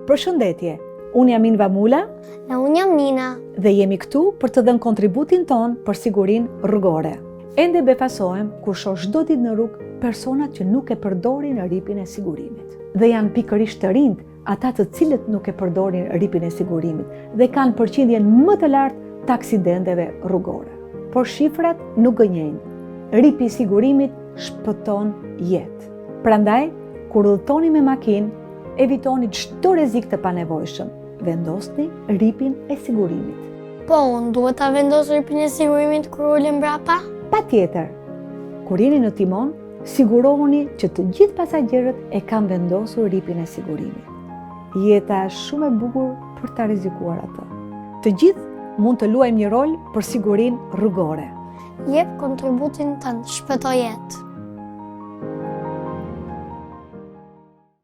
Përshëndetje, unë jam Inva Mula Dhe unë jam Nina. dhe jemi këtu për të dhënë kontributin ton për sigurinë rrugore. Ende befasohem kur shoh çdo ditë në rrugë persona që nuk e përdorin ripin e sigurimit. Dhe janë pikërisht të rinjt ata të cilët nuk e përdorin ripin e sigurimit dhe kanë përqindjen më të lartë të aksidenteve rrugore. Por shifrat nuk gënjejnë. Ripi i sigurimit shpëton jetë. Prandaj, kur udhëtoni me makinë, evitoni çdo rrezik të panevojshëm. Vendosni ripin e sigurimit. Po, unë duhet ta vendos ripin e sigurimit kur ulem mbrapa? Patjetër, kur jeni në timon, sigurohuni që të gjithë pasagjerët e kanë vendosur ripin e sigurimit. Jeta është shumë e bukur për ta rrezikuar atë. Të gjithë mund të luajmë një rol për sigurinë rrugore. Jep kontributin tënd, shpëtoj jetë.